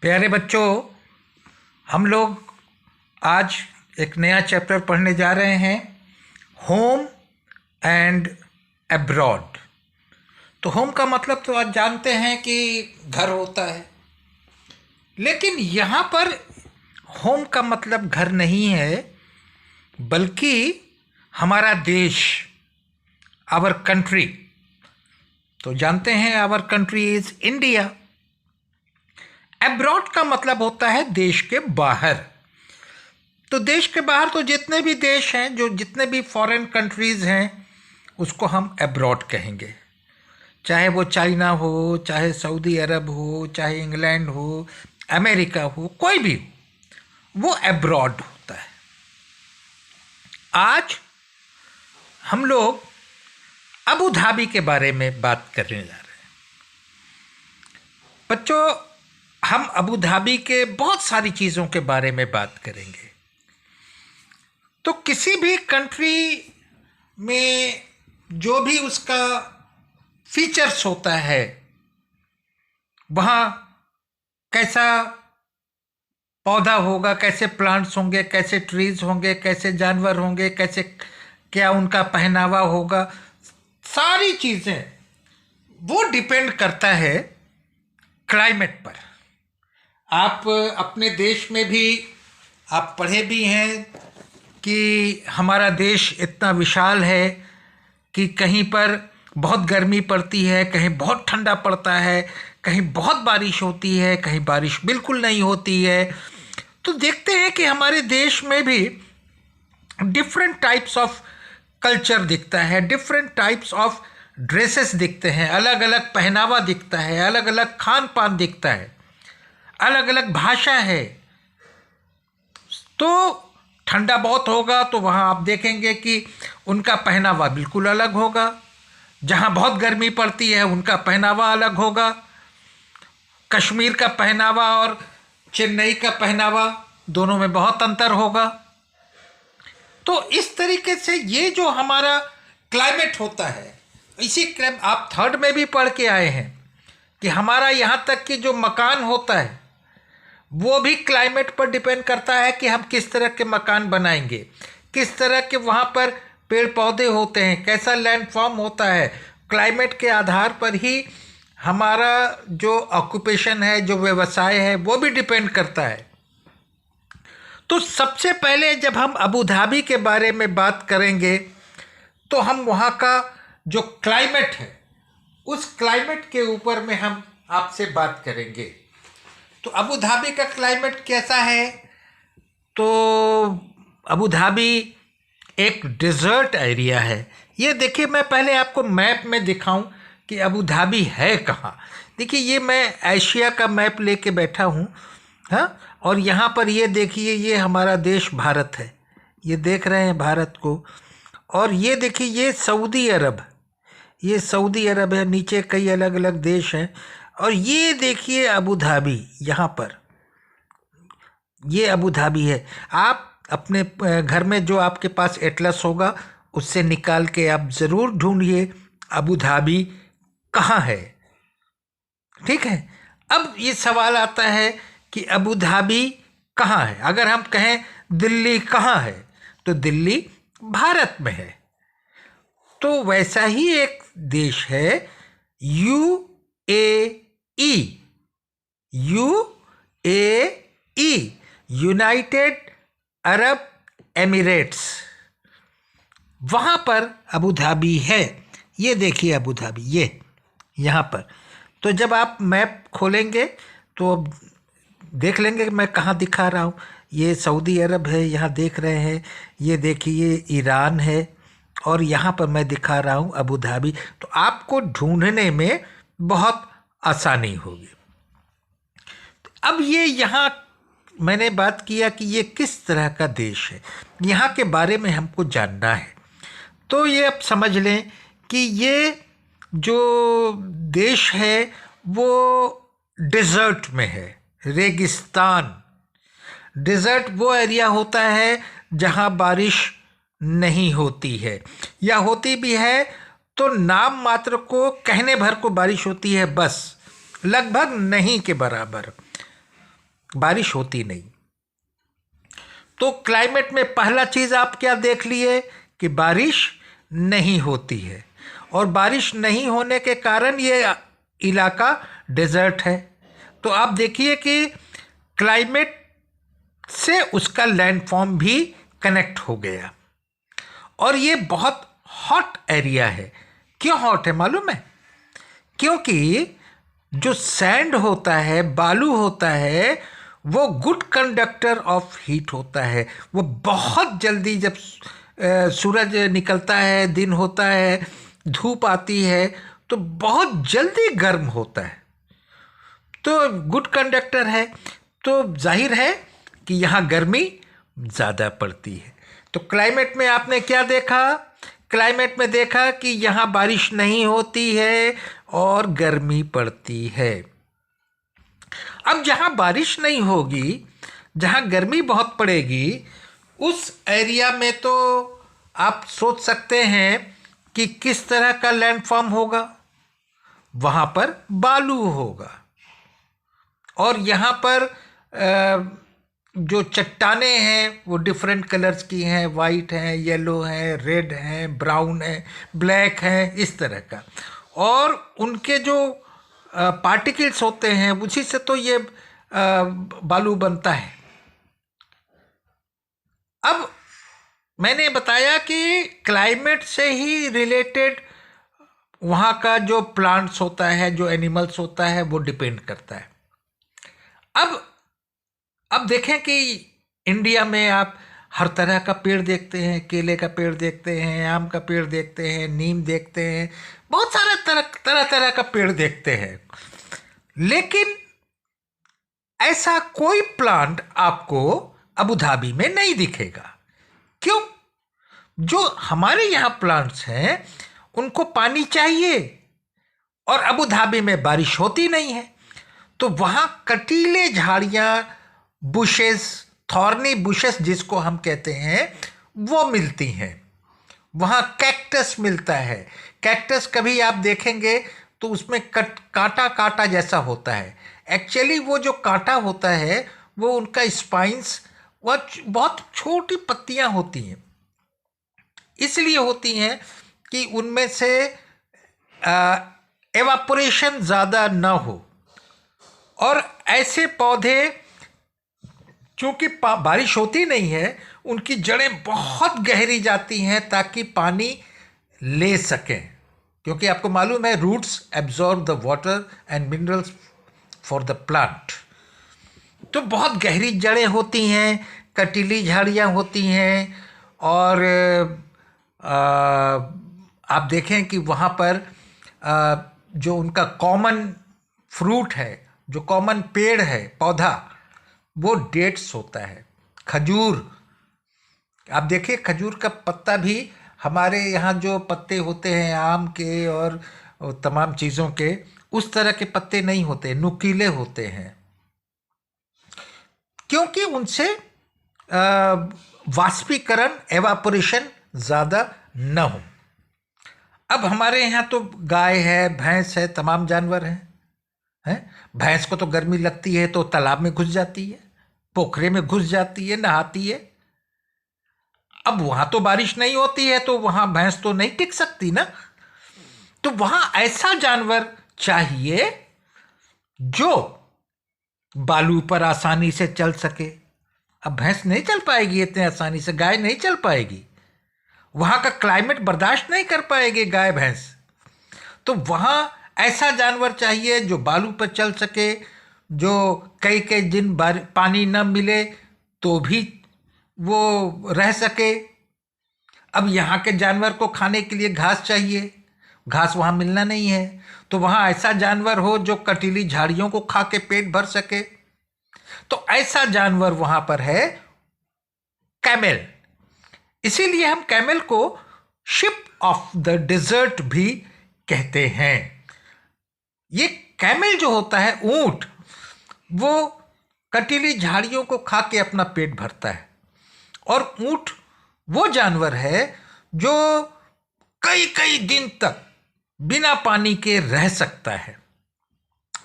प्यारे बच्चों, हम लोग आज एक नया चैप्टर पढ़ने जा रहे हैं, होम एंड अब्रॉड। तो होम का मतलब तो आज जानते हैं कि घर होता है, लेकिन यहाँ पर होम का मतलब घर नहीं है, बल्कि हमारा देश, आवर कंट्री। तो जानते हैं our country is India. Abroad का मतलब होता है देश के बाहर। तो देश के बाहर तो जितने भी देश हैं, जो जितने भी फॉरेन कंट्रीज़ हैं, उसको हम अब्रॉड कहेंगे। चाहे वो चाइना हो, चाहे सऊदी अरब हो, चाहे इंग्लैंड हो, अमेरिका हो, कोई भी हो, वो अब्रॉड होता है। आज हम लोग अबू धाबी के बारे में बात करने जा रहे हैं। बच्चों, हम अबू धाबी के बहुत सारी चीज़ों के बारे में बात करेंगे। तो किसी भी कंट्री में जो भी उसका फीचर्स होता है, वहाँ कैसा पौधा होगा, कैसे प्लांट्स होंगे, कैसे ट्रीज होंगे, कैसे जानवर होंगे, कैसे क्या उनका पहनावा होगा, सारी चीज़ें वो डिपेंड करता है क्लाइमेट पर। आप अपने देश में भी आप पढ़े भी हैं कि हमारा देश इतना विशाल है कि कहीं पर बहुत गर्मी पड़ती है, कहीं बहुत ठंडा पड़ता है, कहीं बहुत बारिश होती है, कहीं बारिश बिल्कुल नहीं होती है। तो देखते हैं कि हमारे देश में भी डिफरेंट टाइप्स ऑफ कल्चर दिखता है, डिफरेंट टाइप्स ऑफ ड्रेसेस दिखते हैं, अलग अलग पहनावा दिखता है, अलग अलग खान पान दिखता है, अलग अलग भाषा है। तो ठंडा बहुत होगा तो वहाँ आप देखेंगे कि उनका पहनावा बिल्कुल अलग होगा। जहाँ बहुत गर्मी पड़ती है उनका पहनावा अलग होगा। कश्मीर का पहनावा और चेन्नई का पहनावा, दोनों में बहुत अंतर होगा। तो इस तरीके से ये जो हमारा क्लाइमेट होता है, इसी आप थर्ड में भी पढ़ के आए हैं कि हमारा यहाँ तक कि जो मकान होता है वो भी क्लाइमेट पर डिपेंड करता है कि हम किस तरह के मकान बनाएंगे, किस तरह के वहाँ पर पेड़ पौधे होते हैं, कैसा लैंडफॉर्म होता है। क्लाइमेट के आधार पर ही हमारा जो ऑक्यूपेशन है, जो व्यवसाय है, वो भी डिपेंड करता है। तो सबसे पहले जब हम अबू धाबी के बारे में बात करेंगे तो हम वहाँ का जो क्लाइमेट है, उस क्लाइमेट के ऊपर में हम आपसे बात करेंगे। तो अबू धाबी का क्लाइमेट कैसा है? तो अबू धाबी एक डिज़र्ट एरिया है। ये देखिए, मैं पहले आपको मैप में दिखाऊं कि अबू धाबी है कहाँ। देखिए, ये मैं एशिया का मैप लेके बैठा हूँ, हाँ। और यहाँ पर ये देखिए, ये हमारा देश भारत है, ये देख रहे हैं भारत को। और ये देखिए, ये सऊदी अरब, ये सऊदी अरब है, नीचे कई अलग अलग देश हैं। और ये देखिए अबू धाबी, यहाँ पर ये अबू धाबी है। आप अपने घर में जो आपके पास एटलस होगा उससे निकाल के आप ज़रूर ढूंढिए अबू धाबी कहाँ है, ठीक है। अब ये सवाल आता है कि अबू धाबी कहाँ है। अगर हम कहें दिल्ली कहाँ है, तो दिल्ली भारत में है। तो वैसा ही एक देश है UAE, यूनाइटेड अरब एमिरेट्स, वहाँ पर अबू धाबी है। ये देखिए अबू धाबी, ये यहाँ पर। तो जब आप मैप खोलेंगे तो अब देख लेंगे कि मैं कहाँ दिखा रहा हूँ। ये सऊदी अरब है, यहाँ देख रहे हैं। ये देखिए, ये ईरान है, और यहाँ पर मैं दिखा रहा हूँ अबू धाबी। तो आपको ढूंढने में बहुत आसानी होगी। तो अब ये यहाँ मैंने बात किया कि ये किस तरह का देश है, यहाँ के बारे में हमको जानना है। तो ये आप समझ लें कि ये जो देश है वो डिज़र्ट में है, रेगिस्तान। डिज़र्ट वो एरिया होता है जहाँ बारिश नहीं होती है, या होती भी है तो नाम मात्र को, कहने भर को बारिश होती है, बस, लगभग नहीं के बराबर। बारिश होती नहीं। तो क्लाइमेट में पहला चीज़ आप क्या देख लिए कि बारिश नहीं होती है, और बारिश नहीं होने के कारण ये इलाका डेजर्ट है। तो आप देखिए कि क्लाइमेट से उसका लैंडफॉर्म भी कनेक्ट हो गया, और ये बहुत हॉट एरिया है। क्यों हॉट है मालूम है? क्योंकि जो सैंड होता है, बालू होता है, वो गुड कंडक्टर ऑफ हीट होता है। वो बहुत जल्दी जब सूरज निकलता है, दिन होता है, धूप आती है, तो बहुत जल्दी गर्म होता है। तो गुड कंडक्टर है, तो जाहिर है कि यहाँ गर्मी ज़्यादा पड़ती है। तो क्लाइमेट में आपने क्या देखा? क्लाइमेट में देखा कि यहाँ बारिश नहीं होती है और गर्मी पड़ती है। अब जहाँ बारिश नहीं होगी, जहाँ गर्मी बहुत पड़ेगी, उस एरिया में तो आप सोच सकते हैं कि किस तरह का लैंडफॉर्म होगा। वहाँ पर बालू होगा, और यहाँ पर जो चट्टानें हैं वो डिफरेंट कलर्स की हैं, वाइट हैं, येलो हैं, रेड हैं, ब्राउन हैं, ब्लैक हैं, इस तरह का। और उनके जो पार्टिकल्स होते हैं उसी से तो ये बालू बनता है। अब मैंने बताया कि क्लाइमेट से ही रिलेटेड वहाँ का जो प्लांट्स होता है, जो एनिमल्स होता है, वो डिपेंड करता है। अब देखें कि इंडिया में आप हर तरह का पेड़ देखते हैं। केले का पेड़ देखते हैं, आम का पेड़ देखते हैं, नीम देखते हैं, बहुत सारे तरह तरह का पेड़ देखते हैं। लेकिन ऐसा कोई प्लांट आपको अबू धाबी में नहीं दिखेगा। क्यों? जो हमारे यहाँ प्लांट्स हैं उनको पानी चाहिए, और अबू धाबी में बारिश होती नहीं है। तो वहाँ कटीले झाड़ियाँ, बुशेस, थॉर्नी बुशेस जिसको हम कहते हैं, वो मिलती हैं। वहाँ कैक्टस मिलता है। कैक्टस कभी आप देखेंगे तो उसमें कांटा कांटा जैसा होता है। एक्चुअली वो जो कांटा होता है वो उनका स्पाइंस, वह बहुत छोटी पत्तियाँ होती हैं, इसलिए होती हैं कि उनमें से एवापोरेशन ज़्यादा ना हो। और ऐसे पौधे चूँकि बारिश होती नहीं है, उनकी जड़ें बहुत गहरी जाती हैं ताकि पानी ले सकें, क्योंकि आपको मालूम है roots absorb the water and minerals for the plant. तो बहुत गहरी जड़ें होती हैं, कटीली झाड़ियाँ होती हैं, और आप देखें कि वहाँ पर जो उनका कॉमन फ्रूट है, जो कॉमन पेड़ है, पौधा, वो डेट्स होता है, खजूर। आप देखिए खजूर का पत्ता भी हमारे यहाँ जो पत्ते होते हैं आम के और तमाम चीज़ों के, उस तरह के पत्ते नहीं होते, नुकीले होते हैं, क्योंकि उनसे वाष्पीकरण, एवापोरेशन ज़्यादा न हो। अब हमारे यहाँ तो गाय है, भैंस है, तमाम जानवर हैं। भैंस को तो गर्मी लगती है तो तालाब में घुस जाती है, पोखरे में घुस जाती है, नहाती है। अब वहाँ तो बारिश नहीं होती है तो वहाँ भैंस तो नहीं टिक सकती ना। तो वहाँ ऐसा जानवर चाहिए जो बालू पर आसानी से चल सके। अब भैंस नहीं चल पाएगी इतने आसानी से, गाय नहीं चल पाएगी, वहाँ का क्लाइमेट बर्दाश्त नहीं कर पाएगी गाय भैंस। तो वहाँ ऐसा जानवर चाहिए जो बालू पर चल सके, जो कई कई दिन पानी न मिले तो भी वो रह सके। अब यहाँ के जानवर को खाने के लिए घास चाहिए, घास वहाँ मिलना नहीं है, तो वहाँ ऐसा जानवर हो जो कटीली झाड़ियों को खा के पेट भर सके। तो ऐसा जानवर वहाँ पर है कैमल। इसीलिए हम कैमल को शिप ऑफ द डेजर्ट भी कहते हैं। ये कैमल जो होता है, ऊंट, वो कटीली झाड़ियों को खा के अपना पेट भरता है। और ऊंट वो जानवर है जो कई कई दिन तक बिना पानी के रह सकता है।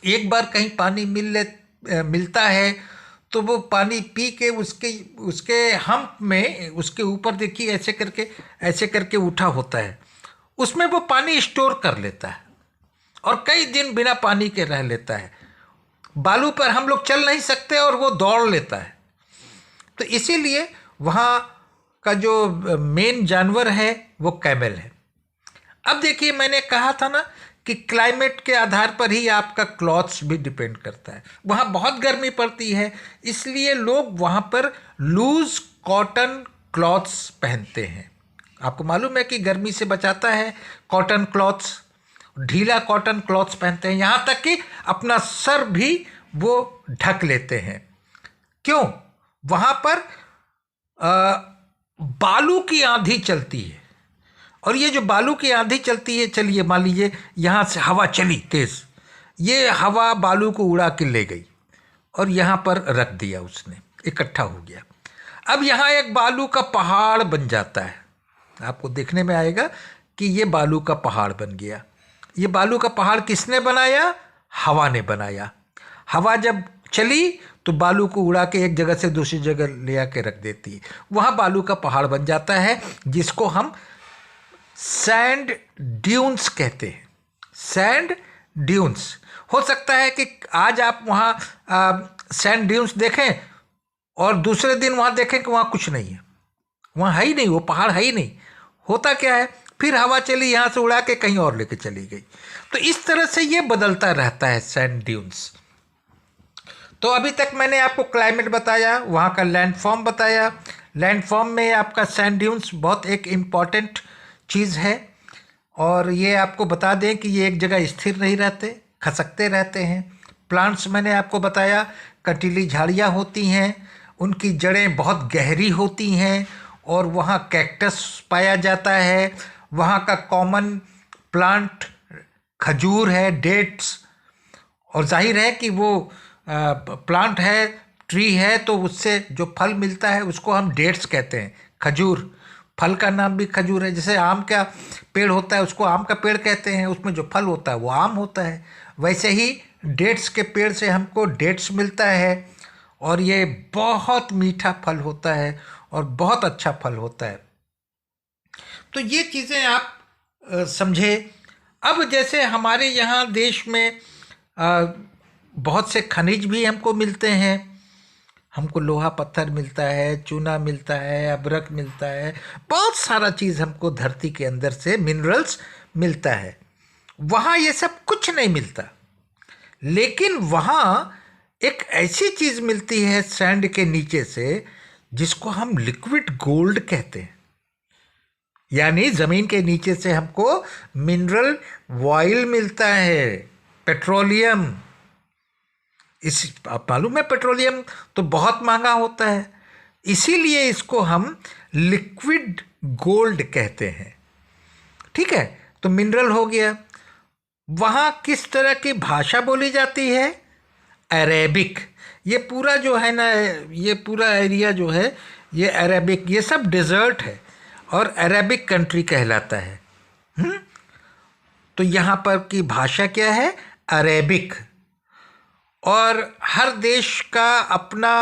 एक बार कहीं पानी मिलता है तो वो पानी पी के उसके उसके हम्प में उसके ऊपर देखिए ऐसे करके उठा होता है, उसमें वो पानी स्टोर कर लेता है और कई दिन बिना पानी के रह लेता है। बालू पर हम लोग चल नहीं सकते और वो दौड़ लेता है। तो इसीलिए वहाँ का जो मेन जानवर है वो कैमल है। अब देखिए, मैंने कहा था ना कि क्लाइमेट के आधार पर ही आपका क्लॉथ्स भी डिपेंड करता है। वहाँ बहुत गर्मी पड़ती है, इसलिए लोग वहाँ पर लूज कॉटन क्लॉथ्स पहनते हैं। आपको मालूम है कि गर्मी से बचाता है कॉटन क्लॉथ्स, ढीला कॉटन क्लॉथ्स पहनते हैं, यहाँ तक कि अपना सर भी वो ढक लेते हैं। क्यों? वहाँ पर बालू की आंधी चलती है, और ये जो बालू की आंधी चलती है, चलिए मान लीजिए यहाँ से हवा चली तेज़, ये हवा बालू को उड़ा के ले गई और यहाँ पर रख दिया, उसने इकट्ठा हो गया। अब यहाँ एक बालू का पहाड़ बन जाता है। आपको देखने में आएगा कि ये बालू का पहाड़ बन गया। ये बालू का पहाड़ किसने बनाया? हवा ने बनाया। हवा जब चली तो बालू को उड़ा के एक जगह से दूसरी जगह ले आके रख देती है, वहाँ बालू का पहाड़ बन जाता है, जिसको हम सैंड ड्यून्स कहते हैं। Sand dunes. हो सकता है कि आज आप वहाँ सैंड ड्यून्स देखें और दूसरे दिन वहाँ देखें कि वहाँ कुछ नहीं है, वहाँ है ही नहीं, वो पहाड़ है ही नहीं। होता क्या है, फिर हवा चली, यहाँ से उड़ा के कहीं और लेके चली गई। तो इस तरह से ये बदलता रहता है सैंड ड्यून्स। तो अभी तक मैंने आपको क्लाइमेट बताया, वहाँ का लैंडफॉर्म बताया। लैंडफॉर्म में आपका सैंड ड्यून्स बहुत एक इम्पॉर्टेंट चीज़ है, और ये आपको बता दें कि ये एक जगह स्थिर नहीं रहते, खसकते रहते हैं। प्लांट्स मैंने आपको बताया, कंटीली झाड़ियाँ होती हैं, उनकी जड़ें बहुत गहरी होती हैं, और वहाँ कैक्टस पाया जाता है। वहाँ का कॉमन प्लांट खजूर है, डेट्स, और जाहिर है कि वो प्लांट है, ट्री है, तो उससे जो फल मिलता है उसको हम डेट्स कहते हैं, खजूर। फल का नाम भी खजूर है। जैसे आम का पेड़ होता है उसको आम का पेड़ कहते हैं, उसमें जो फल होता है वो आम होता है। वैसे ही डेट्स के पेड़ से हमको डेट्स मिलता है, और ये बहुत मीठा फल होता है और बहुत अच्छा फल होता है। तो ये चीज़ें आप समझे। अब जैसे हमारे यहाँ देश में बहुत से खनिज भी हमको मिलते हैं। हमको लोहा पत्थर मिलता है, चूना मिलता है, अबरक मिलता है, बहुत सारा चीज़ हमको धरती के अंदर से मिनरल्स मिलता है। वहाँ ये सब कुछ नहीं मिलता, लेकिन वहाँ एक ऐसी चीज़ मिलती है सैंड के नीचे से, जिसको हम लिक्विड गोल्ड कहते हैं। यानी ज़मीन के नीचे से हमको मिनरल ऑयल मिलता है, पेट्रोलियम। आप मालूम है पेट्रोलियम तो बहुत महंगा होता है, इसीलिए इसको हम लिक्विड गोल्ड कहते हैं। ठीक है, तो मिनरल हो गया। वहाँ किस तरह की भाषा बोली जाती है? अरेबिक। ये पूरा जो है ना, ये पूरा एरिया जो है ये अरेबिक, ये सब डेजर्ट है और अरेबिक कंट्री कहलाता है। तो यहाँ पर की भाषा क्या है? अरेबिक। और हर देश का अपना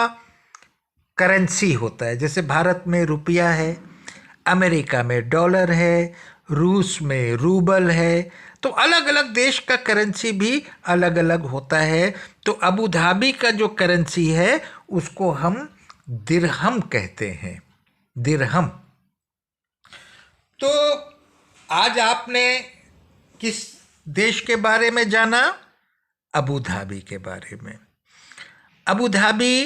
करेंसी होता है। जैसे भारत में रुपया है, अमेरिका में डॉलर है, रूस में रूबल है। तो अलग अलग देश का करेंसी भी अलग अलग होता है। तो अबू धाबी का जो करेंसी है उसको हम दिरहम कहते हैं, दिरहम। तो आज आपने किस देश के बारे में जाना? अबू धाबी के बारे में। अबू धाबी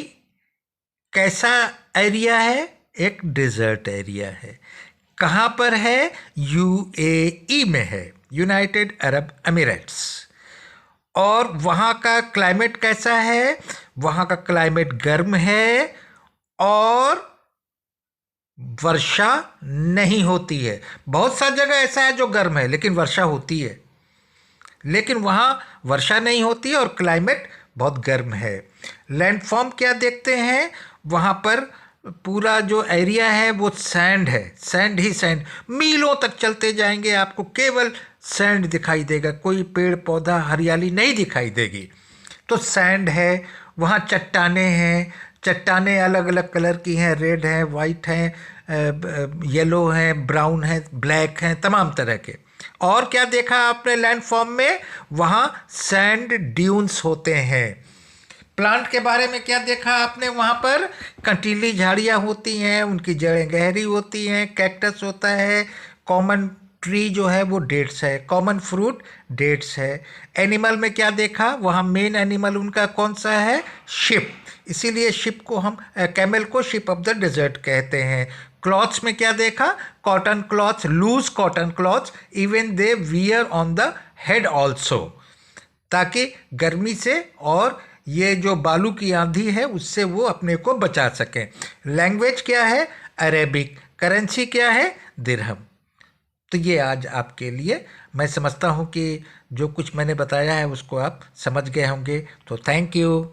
कैसा एरिया है? एक डेजर्ट एरिया है। कहाँ पर है? यूएई में है, यूनाइटेड अरब एमिरेट्स। और वहाँ का क्लाइमेट कैसा है? वहाँ का क्लाइमेट गर्म है और वर्षा नहीं होती है। बहुत सा जगह ऐसा है जो गर्म है लेकिन वर्षा होती है, लेकिन वहाँ वर्षा नहीं होती और क्लाइमेट बहुत गर्म है। लैंडफॉर्म क्या देखते हैं? वहाँ पर पूरा जो एरिया है वो सैंड है, सैंड ही सैंड। मीलों तक चलते जाएंगे आपको केवल सैंड दिखाई देगा, कोई पेड़ पौधा हरियाली नहीं दिखाई देगी। तो सैंड है, वहाँ चट्टानें हैं, चट्टानें अलग अलग कलर की हैं, रेड हैं, वाइट हैं, येलो हैं, ब्राउन हैं, ब्लैक हैं, तमाम तरह के। और क्या देखा आपने लैंडफॉर्म में? वहाँ सैंड ड्यून्स होते हैं। प्लांट के बारे में क्या देखा आपने? वहाँ पर कंटीली झाड़ियाँ होती हैं, उनकी जड़ें गहरी होती हैं, कैक्टस होता है, कॉमन ट्री जो है वो डेट्स है, कॉमन फ्रूट डेट्स है। एनिमल में क्या देखा? वहाँ मेन एनिमल उनका कौन सा है? शिप। इसीलिए शिप को हम कैमल को शिप ऑफ द डेजर्ट कहते हैं। क्लॉथ्स में क्या देखा? Cotton clothes, loose cotton clothes, even they wear on the head also, ताकि गर्मी से और ये जो बालू की आंधी है उससे वो अपने को बचा सकें। लैंग्वेज क्या है? अरेबिक। करेंसी क्या है? दिरहम। तो ये आज आपके लिए, मैं समझता हूँ कि जो कुछ मैंने बताया है उसको आप समझ गए होंगे। तो थैंक यू।